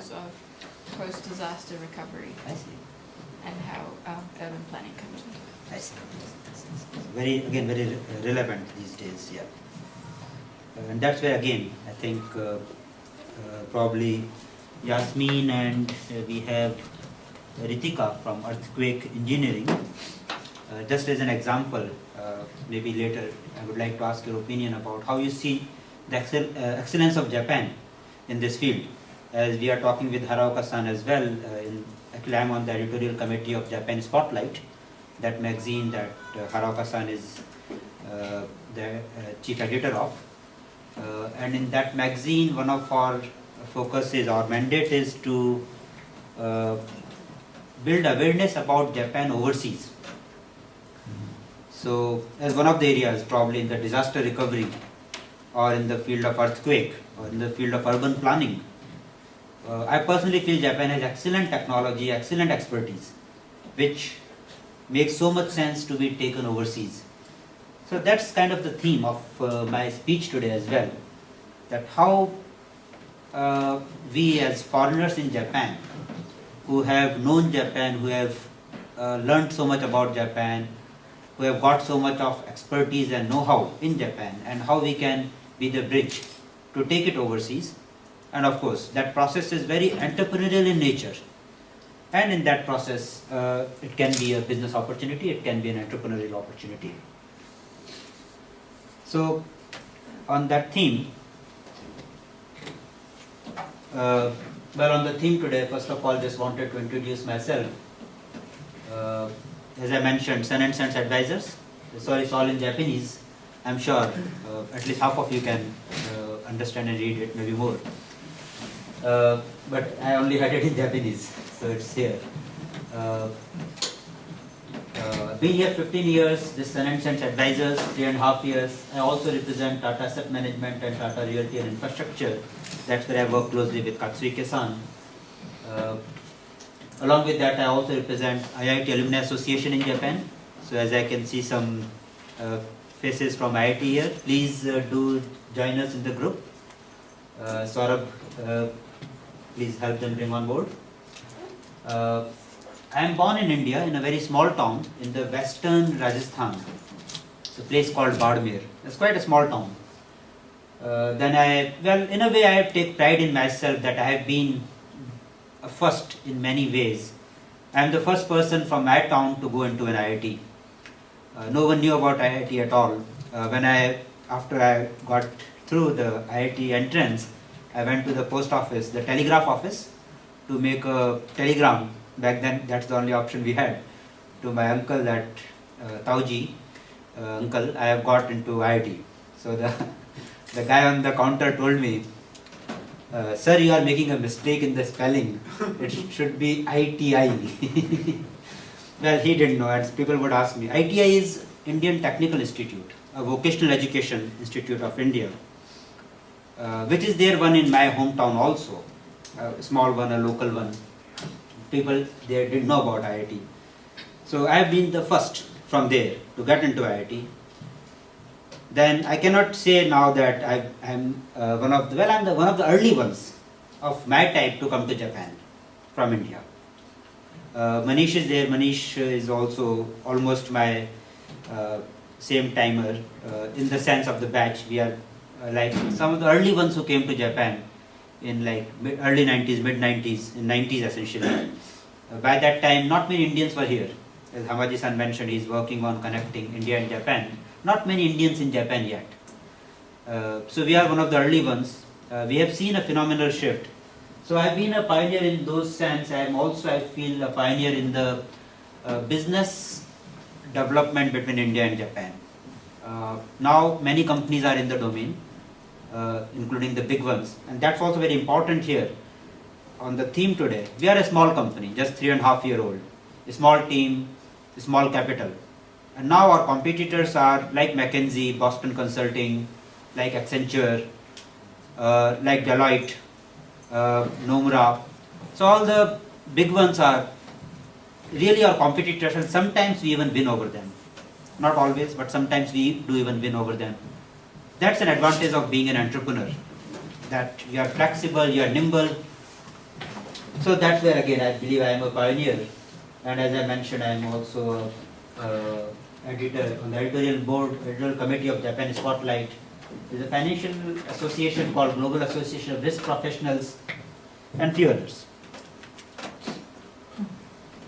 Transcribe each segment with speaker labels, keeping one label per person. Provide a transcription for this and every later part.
Speaker 1: terms of post-disaster recovery
Speaker 2: I see.
Speaker 1: and how urban planning comes into it.
Speaker 2: I see. Very, again, very relevant these days, yeah. And that's where, again, I think probably Yasmin and we have Ritika from Earthquake Engineering. Just as an example, maybe later I would like to ask your opinion about how you see the excellence of Japan in this field. As we are talking with Haraoka-san as well, actually I'm on the editorial committee of Japan Spotlight, that magazine that Haraoka-san is the chief editor of. And in that magazine, one of our focuses, our mandate is to build awareness about Japan overseas. So, as one of the areas, probably in the disaster recovery, or in the field of earthquake, or in the field of urban planning, I personally feel Japan has excellent technology, excellent expertise, which makes so much sense to be taken overseas. So that's kind of the theme of my speech today as well, that how we as foreigners in Japan, who have known Japan, who have learned so much about Japan, who have got so much of expertise and know-how in Japan, and how we can be the bridge to take it overseas. And of course, that process is very entrepreneurial in nature. And in that process, it can be a business opportunity, it can be an entrepreneurial opportunity. So, on that theme, on the theme today, first of all, just wanted to introduce myself. As I mentioned, Sun & Sons Advisors. Sorry, it's all in Japanese. I'm sure at least half of you can understand and read it, maybe more. But I only had it in Japanese, so it's here. Been here 15 years, this Sun & Sons Advisors, 3.5 years. I also represent Tata Asset Management and Tata Realty and Infrastructure. That's where I work closely with Katsuike-san. Along with that, I also represent IIT Alumni Association in Japan. So as I can see some faces from IIT here, please do join us in the group. Saurabh, please help them bring on board. I am born in India in a very small town in the western Rajasthan. It's a place called Bardmer. It's quite a small town. In a way I take pride in myself that I have been a first in many ways. I am the first person from my town to go into an IIT. No one knew about IIT at all. After I got through the IIT entrance, I went to the post office, the telegraph office, to make a telegram. Back then, that's the only option we had. To my uncle, that Tauji, uncle, I have got into IIT. So the guy on the counter told me, sir, you are making a mistake in the spelling. It should be ITI. Well, he didn't know, and people would ask me. ITI is Indian Technical Institute, a vocational education institute of India, which is there one in my hometown also, a small one, a local one. People there didn't know about IIT. So I have been the first from there to get into IIT. Then I cannot say now that I'm one of the early ones of my type to come to Japan from India. Manish is there. Manish is also almost my same timer in the sense of the batch. We are like some of the early ones who came to Japan in like early 90s, mid 90s, in 90s essentially. By that time, not many Indians were here. As Hamaji-san mentioned, he's working on connecting India and Japan. Not many Indians in Japan yet. So we are one of the early ones. We have seen a phenomenal shift. So I've been a pioneer in those sense. I am also, I feel, a pioneer in the business development between India and Japan. Now many companies are in the domain, including the big ones. And that's also very important here. On the theme today, we are a small company, just 3.5-year-old. A small team, a small capital. And now our competitors are like McKinsey, Boston Consulting, like Accenture, like Deloitte, Nomura. So all the big ones are really our competitors, and sometimes we even win over them. Not always, but sometimes we do even win over them. That's an advantage of being an entrepreneur, that you are flexible, you are nimble, So that's where again I believe I am a pioneer, and as I mentioned, I am also editor on the editorial board, editorial committee of Japan Spotlight. There's a financial association called Global Association of Risk Professionals and few others.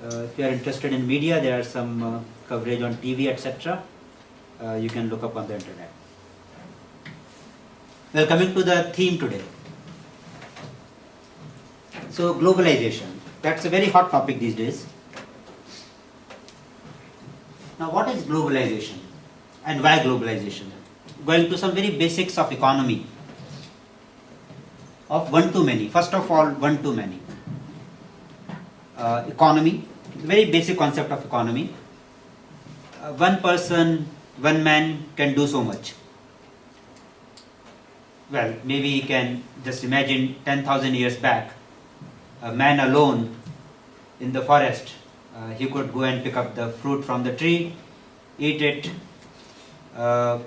Speaker 2: If you are interested in media, there are some coverage on TV, etc. You can look up on the internet. Well, coming to the theme today. So, globalization. That's a very hot topic these days. Now, what is globalization and why globalization? Going to some very basics of economy, of one to many. First of all, one to many. Economy, very basic concept of economy. One person, one man can do so much. Well, maybe you can just imagine 10,000 years back, a man alone in the forest, he could go and pick up the fruit from the tree, eat it, well,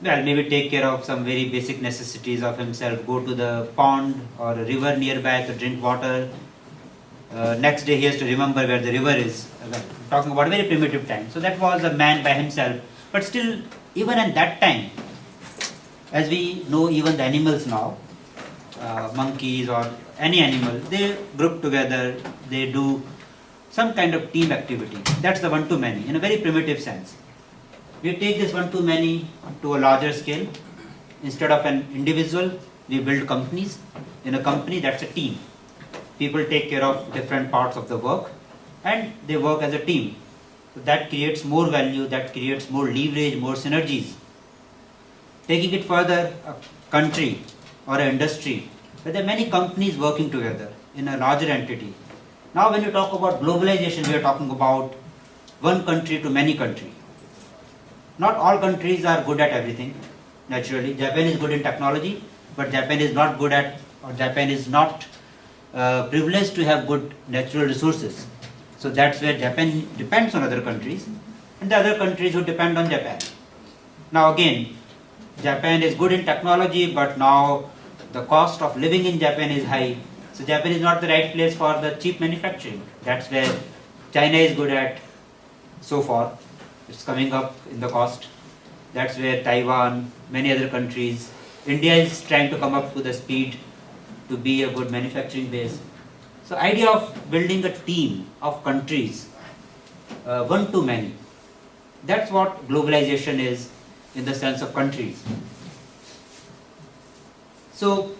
Speaker 2: maybe take care of some very basic necessities of himself, go to the pond or a river nearby to drink water. Next day he has to remember where the river is. Talking about a very primitive time. So that was a man by himself. But still, even at that time, as we know even the animals now, monkeys or any animal, they group together, they do some kind of team activity. That's the one to many in a very primitive sense. We take this one to many to a larger scale. Instead of an individual, we build companies. In a company, that's a team. People take care of different parts of the work and they work as a team. So that creates more value, that creates more leverage, more synergies. Taking it further, a country or an industry, where there are many companies working together in a larger entity. Now when you talk about globalization, we are talking about one country to many countries. Not all countries are good at everything, naturally. Japan is good in technology, but Japan is not good at, or Japan is not privileged to have good natural resources. So that's where Japan depends on other countries, and the other countries who depend on Japan. Now again, Japan is good in technology, but now the cost of living in Japan is high. So Japan is not the right place for the cheap manufacturing. That's where China is good at so far. It's coming up in the cost. That's where Taiwan, many other countries, India is trying to come up to the speed to be a good manufacturing base. So idea of building a team of countries, one to many. That's what globalization is in the sense of countries. So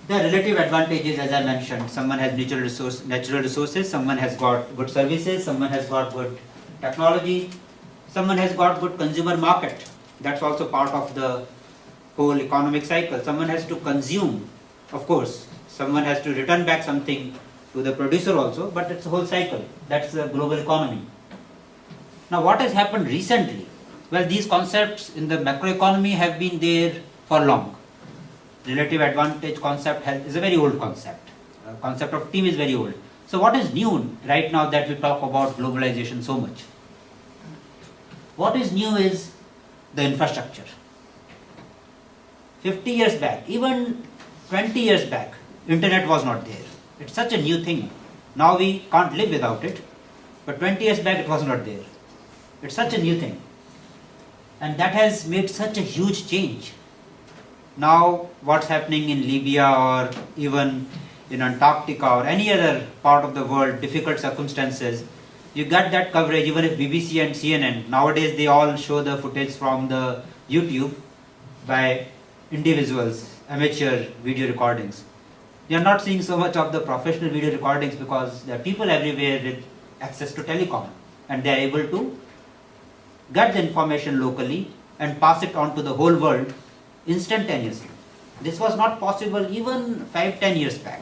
Speaker 2: the relative advantages, as I mentioned, someone has natural resources, someone has got good services, someone has got good technology, someone has got good consumer market. That's also part of the whole economic cycle. Someone has to consume, of course, someone has to return back something to the producer also, but it's a whole cycle. That's the global economy. Now what has happened recently? Well, these concepts in the macroeconomy have been there for long. Relative advantage concept is a very old concept. Concept of team is very old. So what is new right now that we talk about globalization so much? What is new is the infrastructure. 50 years back, even 20 years back, internet was not there. It's such a new thing. Now we can't live without it. But 20 years back it was not there. It's such a new thing. And that has made such a huge change. Now what's happening in Libya or even in Antarctica or any other part of the world, difficult circumstances, you got that coverage. Even if BBC and CNN, nowadays they all show the footage from the YouTube by individuals, amateur video recordings. You are not seeing so much of the professional video recordings because there are people everywhere with access to telecom and they are able to get the information locally and pass it on to the whole world instantaneously. This was not possible even 5-10 years back,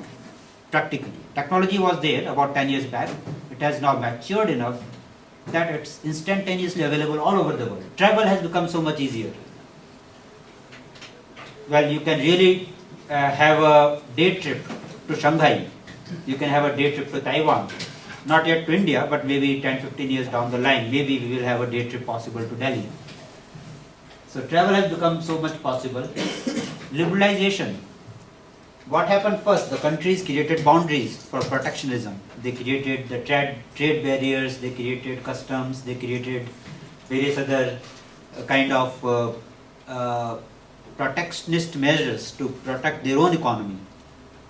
Speaker 2: practically. Technology was there about 10 years back. It has now matured enough that it's instantaneously available all over the world. Travel has become so much easier. Well, you can really have a day trip to Shanghai. You can have a day trip to Taiwan. Not yet to India, but maybe 10-15 years down the line, maybe we will have a day trip possible to Delhi. So travel has become so much possible. Liberalization. what happened first? The countries created boundaries for protectionism. They created the trade barriers, they created customs, they created various other kind of protectionist measures to protect their own economy.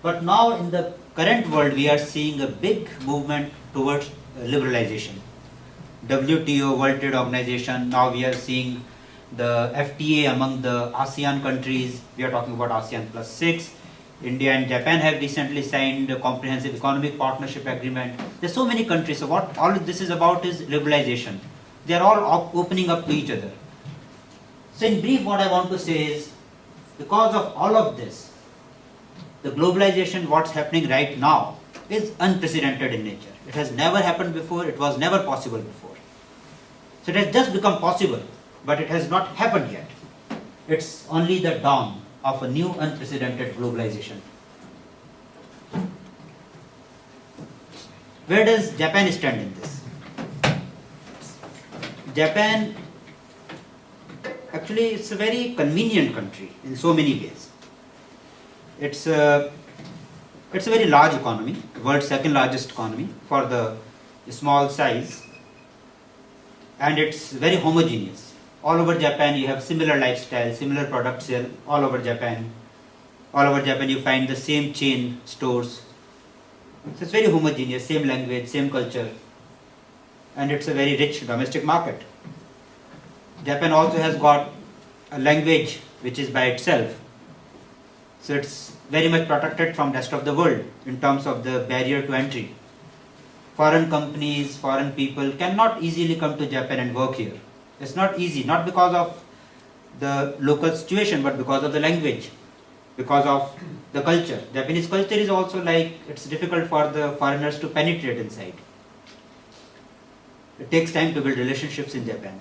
Speaker 2: But now in the current world, we are seeing a big movement towards liberalization. WTO, World Trade Organization, now we are seeing the FTA among the ASEAN countries. We are talking about ASEAN plus 6. India and Japan have recently signed a comprehensive economic partnership agreement. There's so many countries. So what all of this is about is liberalization. They are all opening up to each other. So in brief, what I want to say is, because of all of this, the globalization, what's happening right now, is unprecedented in nature. It has never happened before. It was never possible before. So it has just become possible, but it has not happened yet. It's only the dawn of a new unprecedented globalization. Where does Japan stand in this? Japan, actually, it's a very convenient country in so many ways. It's a very large economy, the world's second largest economy for the small size, and it's very homogeneous. All over Japan you have similar lifestyle, similar product sale, all over Japan. All over Japan you find the same chain stores. So it's very homogeneous, same language, same culture, and it's a very rich domestic market. Japan also has got a language which is by itself. So it's very much protected from rest of the world in terms of the barrier to entry. Foreign companies, foreign people cannot easily come to Japan and work here. It's not easy, not because of the local situation, but because of the language, because of the culture. Japanese culture is also like, it's difficult for the foreigners to penetrate inside. It takes time to build relationships in Japan.